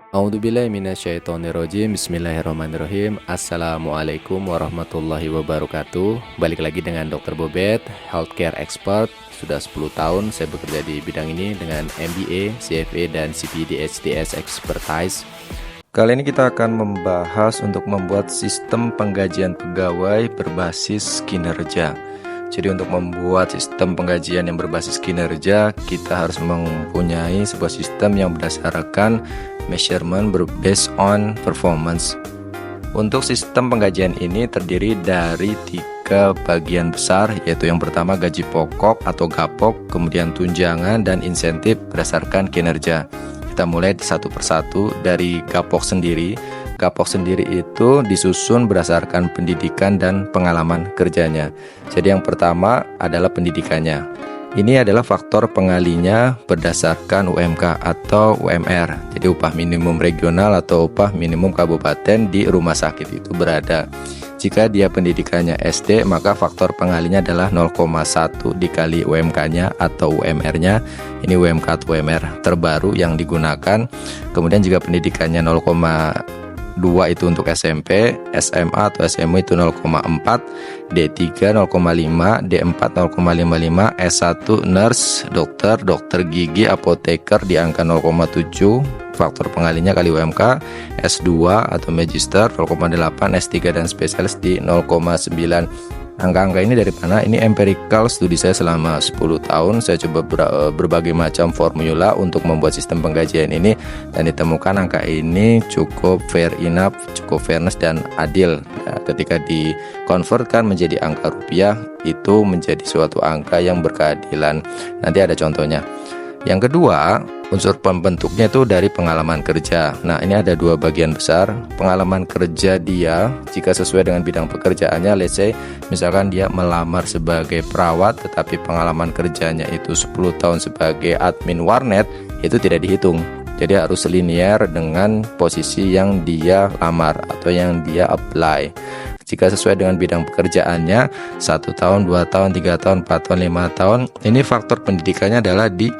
A'udzubillahi minasyaitonirrajim. Bismillahirrahmanirrahim. Assalamualaikum warahmatullahi wabarakatuh. Balik lagi dengan Dr. Bobet, healthcare expert. Sudah 10 tahun saya bekerja di bidang ini dengan MBA, CFA, dan CPD HDS Expertise. Kali ini kita akan membahas untuk membuat sistem penggajian pegawai berbasis kinerja. Jadi untuk membuat sistem penggajian yang berbasis kinerja, kita harus mempunyai sebuah sistem yang berdasarkan measurement based on performance. Untuk sistem penggajian ini terdiri dari 3 bagian besar, yaitu yang pertama gaji pokok atau gapok, kemudian tunjangan dan insentif berdasarkan kinerja. Kita mulai satu persatu dari gapok sendiri. Gapok sendiri itu disusun berdasarkan pendidikan dan pengalaman kerjanya. Jadi yang pertama adalah pendidikannya. Ini adalah faktor pengalinya berdasarkan UMK atau UMR. Jadi upah minimum regional atau upah minimum kabupaten di rumah sakit itu berada. Jika dia pendidikannya SD, maka faktor pengalinya adalah 0,1 dikali UMK-nya atau UMR-nya. Ini UMK atau UMR terbaru yang digunakan. Kemudian jika pendidikannya 0,2 itu untuk SMP, SMA atau SMU itu 0,4, D3 0,5, D4 0,55, S1 nurse, dokter gigi, apoteker di angka 0,7, faktor pengalinya kali UMK, S2 atau magister 0,8, S3 dan spesialis di 0,9. Angka-angka ini dari mana? Ini empirical studi saya selama 10 tahun. Saya coba berbagai macam formula untuk membuat sistem penggajian ini, dan ditemukan angka ini cukup fair enough, cukup fairness dan adil. Nah, ketika dikonvertkan menjadi angka rupiah, itu menjadi suatu angka yang berkeadilan. Nanti ada contohnya. Yang kedua, unsur pembentuknya itu dari pengalaman kerja. Nah, ini ada 2 bagian besar. Pengalaman kerja dia, jika sesuai dengan bidang pekerjaannya, let's say misalkan dia melamar sebagai perawat, tetapi pengalaman kerjanya itu 10 tahun sebagai admin warnet, itu tidak dihitung. Jadi harus linear dengan posisi yang dia lamar atau yang dia apply. Jika sesuai dengan bidang pekerjaannya, 1 tahun, 2 tahun, 3 tahun, 4 tahun, 5 tahun, ini faktor pendidikannya adalah di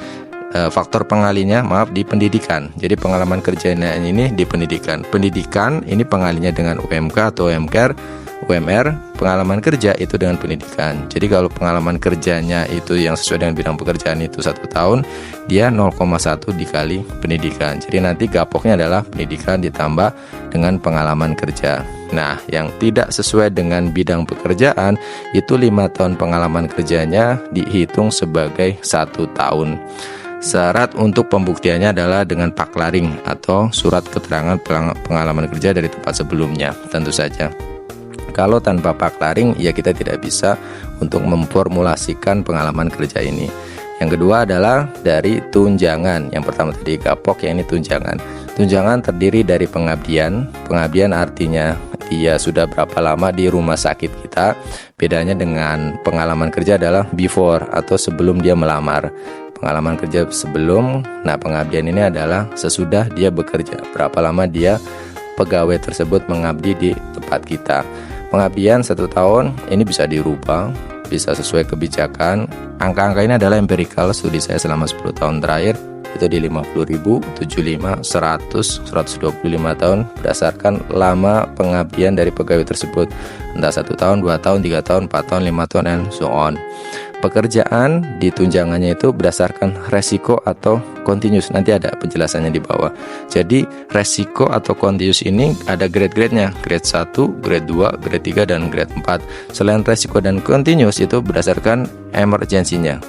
faktor pengalinya di pendidikan. Jadi pengalaman kerjanya ini di pendidikan. Pendidikan ini pengalinya dengan UMK atau UMR, pengalaman kerja itu dengan pendidikan. Jadi kalau pengalaman kerjanya itu yang sesuai dengan bidang pekerjaan itu 1 tahun, dia 0,1 dikali pendidikan. Jadi nanti gapoknya adalah pendidikan ditambah dengan pengalaman kerja. Nah, yang tidak sesuai dengan bidang pekerjaan itu 5 tahun pengalaman kerjanya dihitung sebagai 1 tahun. Syarat untuk pembuktiannya adalah dengan paklaring atau surat keterangan pengalaman kerja dari tempat sebelumnya. Tentu saja, kalau tanpa paklaring, ya kita tidak bisa untuk memformulasikan pengalaman kerja ini. Yang kedua adalah dari tunjangan. Yang pertama tadi gapok, yang ini tunjangan. Tunjangan terdiri dari pengabdian. Pengabdian artinya dia sudah berapa lama di rumah sakit kita. Bedanya dengan pengalaman kerja adalah before atau sebelum dia melamar. Pengalaman kerja sebelum, nah pengabdian ini adalah sesudah dia bekerja. Berapa lama dia pegawai tersebut mengabdi di tempat kita. Pengabdian 1 tahun ini bisa dirubah, bisa sesuai kebijakan. Angka-angka ini adalah empirical studi saya selama 10 tahun terakhir. Itu di 50.000, 75, 100, 125 tahun berdasarkan lama pengabdian dari pegawai tersebut. Entah 1 tahun, 2 tahun, 3 tahun, 4 tahun, 5 tahun, and so on. Pekerjaan di tunjangannya itu berdasarkan resiko atau continuous. Nanti ada penjelasannya di bawah. Jadi resiko atau continuous ini ada grade-grade-nya. Grade 1, grade 2, grade 3, dan grade 4. Selain resiko dan continuous itu berdasarkan emergensinya.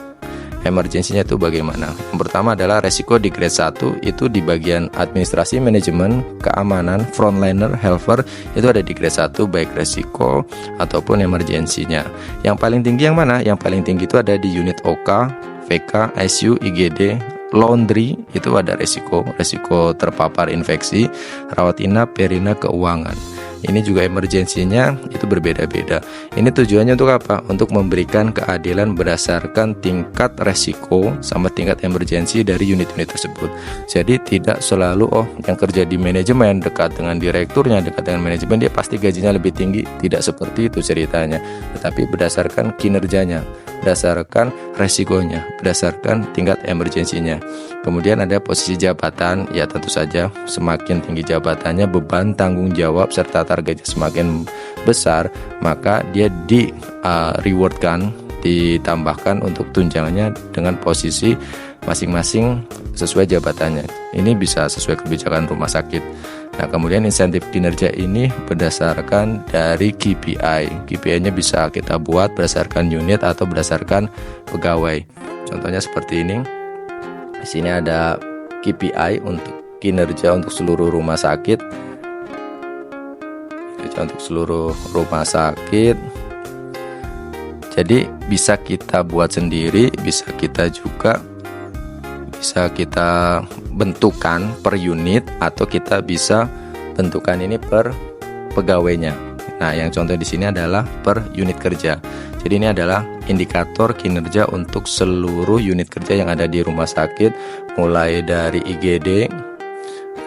Emergensinya itu bagaimana? Yang pertama adalah resiko di grade 1 itu di bagian administrasi, manajemen, keamanan, frontliner, helper, itu ada di grade 1 baik resiko ataupun emergensinya. Yang paling tinggi yang mana? Yang paling tinggi itu ada di unit OK, VK, ICU, IGD, laundry, itu ada resiko terpapar infeksi, rawat inap, perina, keuangan. Ini juga emergensinya itu berbeda-beda. Ini tujuannya untuk apa? Untuk memberikan keadilan berdasarkan tingkat resiko sama tingkat emergensi dari unit-unit tersebut. Jadi tidak selalu yang kerja di manajemen dekat dengan direkturnya, dekat dengan manajemen dia pasti gajinya lebih tinggi. Tidak seperti itu ceritanya. Tetapi berdasarkan kinerjanya. berdasarkan resikonya, berdasarkan tingkat emergensinya. Kemudian ada posisi jabatan, ya tentu saja semakin tinggi jabatannya, beban tanggung jawab serta targetnya semakin besar, maka dia rewardkan, ditambahkan untuk tunjangannya dengan posisi masing-masing sesuai jabatannya. Ini bisa sesuai kebijakan rumah sakit. Nah, kemudian insentif kinerja ini berdasarkan dari KPI. KPI-nya bisa kita buat berdasarkan unit atau berdasarkan pegawai. Contohnya seperti ini. Di sini ada KPI untuk kinerja untuk seluruh rumah sakit. Kinerja untuk seluruh rumah sakit. Jadi bisa kita buat sendiri, bisa kita bentukan per unit, atau kita bisa bentukan ini per pegawainya. Nah, yang contoh di sini adalah per unit kerja. Jadi ini adalah indikator kinerja untuk seluruh unit kerja yang ada di rumah sakit, mulai dari IGD,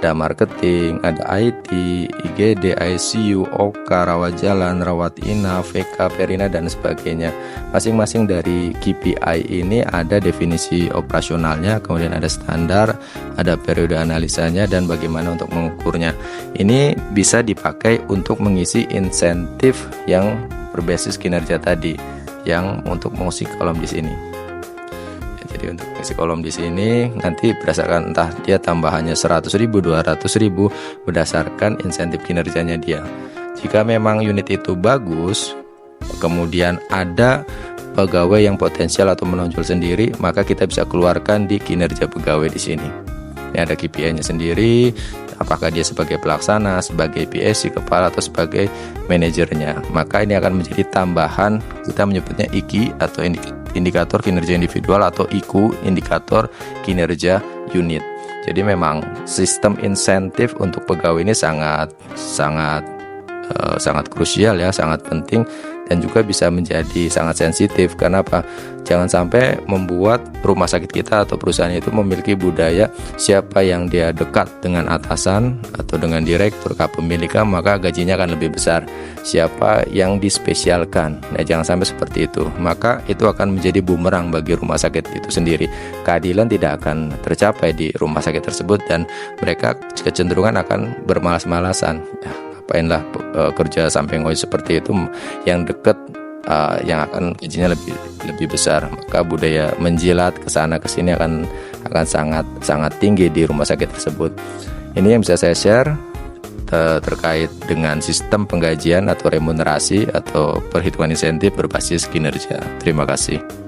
ada marketing, ada IT, IGD, ICU, OK, rawat jalan, rawat inap, VK, Perina, dan sebagainya. Masing-masing dari KPI ini ada definisi operasionalnya, kemudian ada standar, ada periode analisanya, dan bagaimana untuk mengukurnya. Ini bisa dipakai untuk mengisi insentif yang berbasis kinerja tadi, yang untuk mengisi kolom di sini. Jadi untuk isi kolom di sini nanti berdasarkan entah dia tambahannya 100.000, 200.000 berdasarkan insentif kinerjanya dia. Jika memang unit itu bagus, kemudian ada pegawai yang potensial atau menonjol sendiri, maka kita bisa keluarkan di kinerja pegawai di sini. Ini ada KPI-nya sendiri, apakah dia sebagai pelaksana, sebagai PSC, kepala, atau sebagai manajernya. Maka ini akan menjadi tambahan, kita menyebutnya IKI atau indikator kinerja individual, atau IKU, indikator kinerja unit. Jadi memang sistem insentif untuk pegawai ini sangat krusial ya, sangat penting, dan juga bisa menjadi sangat sensitif. Karena apa? Jangan sampai membuat rumah sakit kita atau perusahaan itu memiliki budaya siapa yang dia dekat dengan atasan atau dengan direktur kepemilikan, maka gajinya akan lebih besar. Siapa yang dispesialkan, nah jangan sampai seperti itu. Maka itu akan menjadi bumerang bagi rumah sakit itu sendiri. Keadilan tidak akan tercapai di rumah sakit tersebut, dan mereka kecenderungan akan bermalas-malasan. Ngapainlah kerja samping seperti itu, yang dekat yang akan gajinya lebih besar. Maka budaya menjilat ke sana ke sini akan sangat tinggi di rumah sakit tersebut. Ini yang bisa saya share terkait dengan sistem penggajian atau remunerasi atau perhitungan insentif berbasis kinerja. Terima kasih.